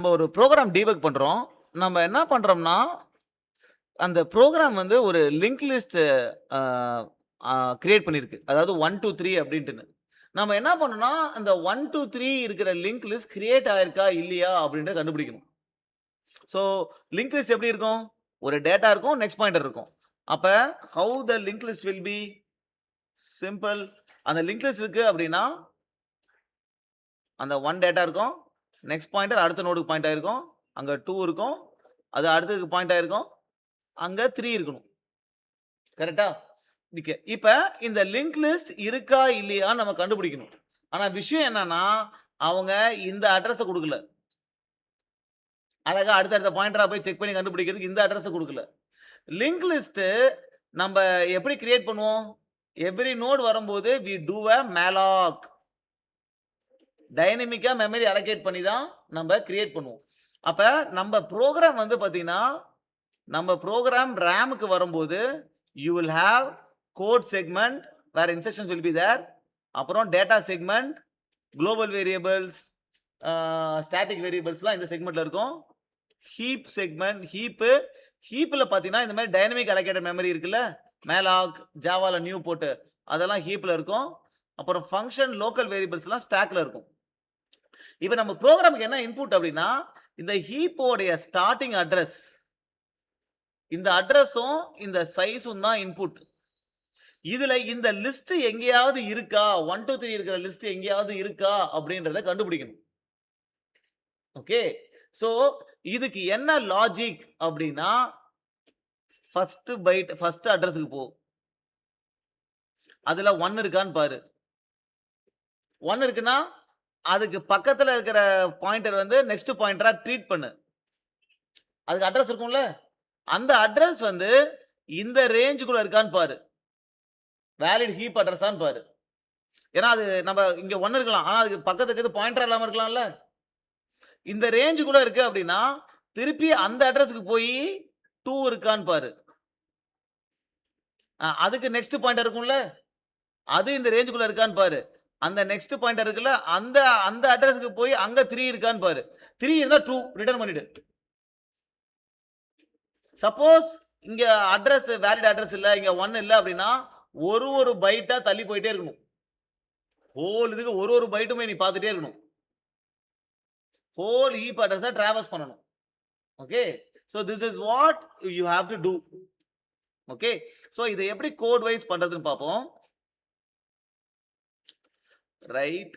நம்ம ஒரு program debug பண்றோம். நம்ம என்ன பண்றோம்னா, அந்த ப்ரோகிராம் வந்து ஒரு லிங்க் லிஸ்ட் அ அ கிரியேட் பண்ணியிருக்கு. அதாவது 1, 2, 3 அப்டின்ட்டுன்னு. நம்ம என்ன பண்ணணும்னா, அந்த 1, 2, 3 இருக்கிற லிங்க் லிஸ்ட் கிரியேட் ஆயிருக்கா? இல்லையா? அப்டின்றத கண்டுபிடிக்கணும். ஸோ லிங்க் லிஸ்ட் எப்டி இருக்கும்? ஒரு டேட்டா இருக்கும். நெக்ஸ்ட் பாயிண்டர் இருக்கும். அப்ப how the link list will be simple. அந்த லிங்க் லிஸ்ட் இருக்கு அப்டின்னா, அந்த 1 டேட்டா இருக்கும். நெக்ஸ்ட் பாயிண்டர் அடுத்த நோடுக்கு பாயிண்ட் ஆயிருக்கும். அங்க 2 இருக்கும். அது அடுத்ததுக்கு பாயிண்ட் ஆயிருக்கும். அங்க 3 இருக்கணும். கரெக்ட்டா? இப்ப இந்த லிங்க் லிஸ்ட் இருக்கா? இல்லையான்னு நம்ம கண்டுபிடிக்கணும். ஆனா விஷயம் என்னன்னா, அவங்க இந்த அட்ரஸ குடுக்கல. அழகா அடுத்தடுத்த பாயிண்டரா போய் செக் பண்ணி கண்டுபிடிக்கிறதுக்கு இந்த அட்ரஸ குடுக்கல. லிங்க் லிஸ்ட் நம்ப எப்படி கிரியேட் பண்ணுவோம்? எவ்ரி நோட் வரும்போது வி டூ அ மேலாக். டைனமிக்கா மெமரி அலோகேட் பண்ணி தான் நம்ப கிரியேட் பண்ணுவோம். அப்ப நம்ப புரோகிராம் வந்து பார்த்தீங்கன்னா, நம்ம புரோகிராம் ரேம்க்கு வரும்போது, you will have code segment where instructions will be there. அப்புறம் data segment, global variables, static வேரியபிள்ஸ்லாம் இந்த செக்மென்ட்ல இருக்கும். ஹீப் செக்மென்ட், ஹீப்ல பார்த்தீங்கன்னா, இந்த மாரி டைனமிக் அலோகேட்டட் மெமரி இருக்குல்ல, மேலாக், ஜாவால நியூ போட்டு, அதெல்லாம் ஹீப்ல இருக்கும். அப்புறம் ஃபங்ஷன், லோக்கல் வேரியபிள்ஸ்லாம் ஸ்டாக்ல இருக்கும். இப்ப நம்ம புரோகிராம்க்கு என்ன இன்புட் அப்டின்னா, இந்த ஹீப்போடைய ஸ்டார்ட்டிங் அட்ரஸ். இந்த அட்ரஸும், இந்த சைஸும் தான் இன்புட். இதுல இந்த லிஸ்ட் எங்கேயாவது இருக்கா? 1, 2, 3 இருக்கிற லிஸ்ட் எங்கேயாவது இருக்கா? அப்படின்றத கண்டுபிடிக்கணும். ஓகே. சோ, இதுக்கு என்ன லாஜிக் அப்படின்னா, ஃபர்ஸ்ட் அட்ரஸ்க்கு போ. அதுல 1 இருக்கான்னு பாரு. 1 இருக்குன்னா, அதுக்கு பக்கத்துல இருக்கிற பாயிண்டர் வந்து நெக்ஸ்ட் பாயிண்டரா ட்ரீட் பண்ணு. அதுக்கு அட்ரஸ் இருக்கும்ல? அந்த அட்ரஸ் வந்து இந்த ரேஞ்சுக்குள்ள இருக்கான்னு பாரு. வேலிட் ஹீப் அட்ரஸான்னு பாரு. ஏன்னா, அது நம்ம இங்க 1 இருக்கலாம். ஆனா, அதுக்கு பக்கத்துல இருக்கிறது பாயிண்டரா இல்லாம இருக்கலாம்ல? இந்த ரேஞ்சுக்குள்ள இருக்கு அப்படின்னா, திருப்பி அந்த அட்ரஸ்க்கு போயி 2 இருக்கான்னு பாரு. அதுக்கு நெக்ஸ்ட் பாயிண்டர் இருக்கும்ல? அது இந்த ரேஞ்சுக்குள்ள இருக்கான்னு பாரு. அந்த நெக்ஸ்ட் பாயிண்டர் இருக்குல்ல? அந்த அந்த அட்ரஸ்க்கு போய் அங்க 3 இருக்கான்னு பாரு. 3 இருந்தா ட்ரூ ரிட்டர்ன் பண்ணிடு. சப்போஸ் இங்க வேலிட் அட்ரஸ் இல்ல, இங்க 1 இல்ல அப்படின்னா, ஒரு பைட்டா தள்ளி போயிட்டே இருக்கணும். ஹோல் இதுக்கு ஒரு பைட்டுமே நீ பார்த்துட்டே இருக்கணும். ஹோல் ஹீப் அட்ரஸ டிராவர்ஸ் பண்ணணும். Okay. So this is what you have to do. Okay. So இத எப்படி கோட் வைஸ் பண்றதுன்னு பார்ப்போம். ரைட்.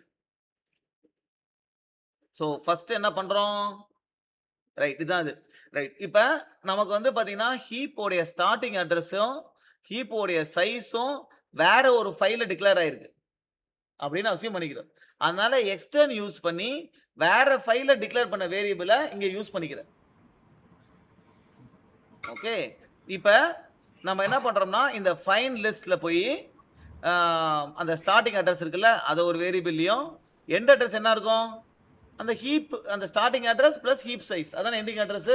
சோ ஃபர்ஸ்ட் என்ன பண்றோம்? ரைட் இதான் அது. ரைட். இப்ப நமக்கு வந்து பார்த்தீங்கன்னா, ஹீப் உடைய ஸ்டார்ட்டிங் அட்ரஸும், ஹீப் உடைய சைஸும் வேற ஒரு ஃபைல்ல டிக்ளேர் ஆயிருக்கு. அப்படின்னு அஸ்யூம் பண்ணிக்கிறோம். அதனால எக்ஸ்டர்ன் யூஸ் பண்ணி வேற ஃபைல்ல டிக்ளேர் பண்ண வேரியபிள இங்க யூஸ் பண்ணிக்கிறேன். ஓகே. இப்ப நம்ம என்ன பண்றோம்னா, இந்த ஃபைண்ட் லிஸ்ட்ல போயி, அ அந்த ஸ்டார்ட்டிங் அட்ரஸ் இருக்குல்ல, அத ஒரு வேரியபிள்லயும், எண்ட் அட்ரஸ் என்ன இருக்கும்? அந்த starting address plus heap size. அதானே ending address.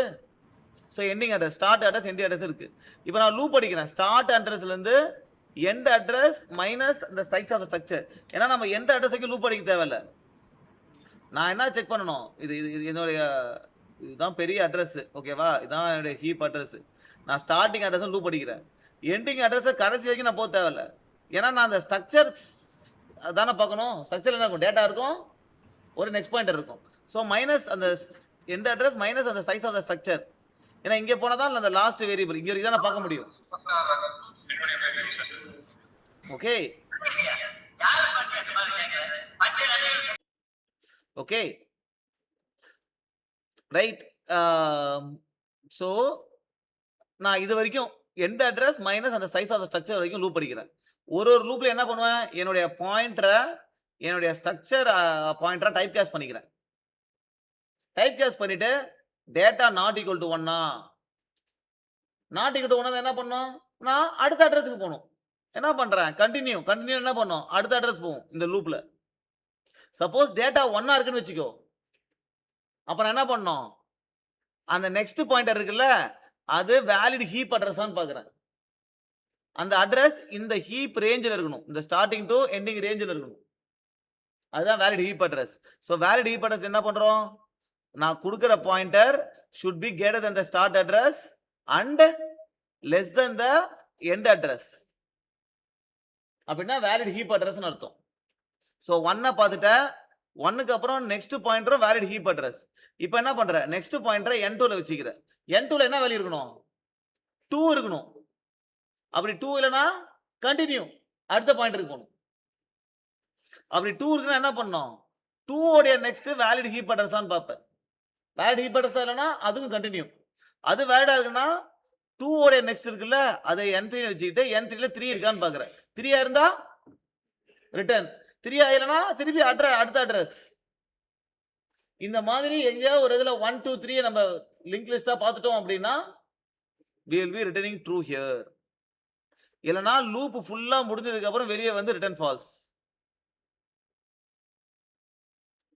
So ending address, start address, end address இருக்கு. இப்ப நான் லூப் அடிக்கிறேன். ஸ்டார்ட் அட்ரஸ்ல இருந்து எண்ட் அட்ரஸ் மைனஸ் அந்த சைஸ் ஆஃப் த ஸ்ட்ரக்சர். ஏன்னா நம்ம எண்ட் அட்ரஸ்க்கு லூப் அடிக்க தேவையில்ல. நான் என்ன செக் பண்ணணும்? இது இது இது என்னுடைய இதுதான் பெரிய அட்ரஸ். ஓகேவா? இதான் என்னுடைய ஹீப் அட்ரஸ். நான் ஸ்டார்ட்டிங் அட்ரஸ் லூப் அடிக்கிறேன். எண்டிங் அட்ரஸ் கடைசி வரைக்கும் நான் தேவையில்ல. ஏன்னா நான் அந்த ஸ்ட்ரக்சர்ஸ் அதானே பார்க்கணும். ஸ்ட்ரக்சர்ல என்ன இருக்கும்? டேட்டா இருக்கும். ஒரு நெக்ஸ்ட் பாயிண்டர் இருக்கும். சோ மைனஸ் அந்த எண்ட் அட்ரஸ் மைனஸ் அந்த சைஸ் ஆஃப் த ஸ்ட்ரக்சர். ஏன்னா இங்க போனா தான் அந்த லாஸ்ட் வேரியபிள். இங்க வரைக்கும் தான் நான் பார்க்க முடியும். ஓகே. ஓகே. ரைட். சோ நான் இது வரைக்கும் எண்ட் அட்ரஸ் மைனஸ் அந்த சைஸ் ஆஃப் த ஸ்ட்ரக்சர் வரைக்கும் லூப் அடிக்கிறேன். ஒரு லூப்ல என்ன பண்ணுவேன்? என்னுடைய பாயிண்டர என்னுடைய ஸ்ட்ரக்சர் பாயிண்டரா டைப் காஸ்ட் பண்ணிக்கிறேன். டைப் காஸ்ட் பண்ணிட்டு data not equal to 1 not equal to 1 என்ன பண்ணணும்? நான் அடுத்த அட்ரஸ்க்கு போணும். என்ன பண்றேன்? கன்டின்யூ என்ன பண்ணும்? அடுத்த அட்ரஸ் போகும் இந்த லூப்ல. சப்போஸ் டேட்டா 1 இருக்குன்னு வச்சுக்கோ. அப்ப நான் என்ன பண்ணணும்? அந்த நெக்ஸ்ட் பாயிண்டர் இருக்குல்ல, அது வேலிட் ஹீப் அட்ரஸான்னு பார்க்கிறேன். அந்த அட்ரஸ் இந்த ஹீப் ரேஞ்ச்ல இருக்கணும். இந்த ஸ்டார்ட்டிங் டூ எண்டிங் ரேஞ்ச்ல இருக்கணும். அதுதான் valid heap address. So valid heap address என்ன பண்றோம்? நான் குடுக்குற pointer should be greater than the start address and less than the end address. அப்படின்னா வேலிட் ஹீப் அட்ரஸ்னு அர்த்தம். ஸோ 1 பார்த்துட்டேன். 1க்கு அப்புறம் நெக்ஸ்ட் பாயிண்டரும் வேலிட் ஹீப் அட்ரஸ். இப்போ என்ன பண்ற? நெக்ஸ்ட் பாயிண்டரை N2ல வச்சுக்கிற. N2ல என்ன வேல்யூ இருக்கணும்? 2 இருக்கணும். அப்படி 2 இல்லனா கண்டினியூ அடுத்த பாயிண்டருக்கு போணும். அப்படி 2 இருக்குன்னா என்ன பண்ணணும்? 2 உடைய நெக்ஸ்ட் வேலிட் ஹீப் அட்ரஸான்னு பார்ப்பேன். வேலிட் ஹீப் அட்ரஸா இல்லனா அதுவும் கண்டினியூ. அது வேலிடா இருக்குன்னா 2 உடைய நெக்ஸ்ட் இருக்குல்ல அதை N3 வச்சுக்கிட்டு N3ல 3 இருக்கான்னு பார்க்குறேன். 3 இருந்தா ரிட்டர்ன். 3 இல்லனா திருப்பி அடுத்த அட்ரஸ். இந்த மாதிரி எங்கேயாவது ஒரு இதுல 1 2 3 நம்ம லிங்க் லிஸ்டா பார்த்துட்டோம் அப்படின்னா we will be returning true here. இல்லனா லூப் ஃபுல்லா முடிஞ்சதுக்கு அப்புறம் வெளியே வந்து ரிட்டர்ன் ஃபால்ஸ்.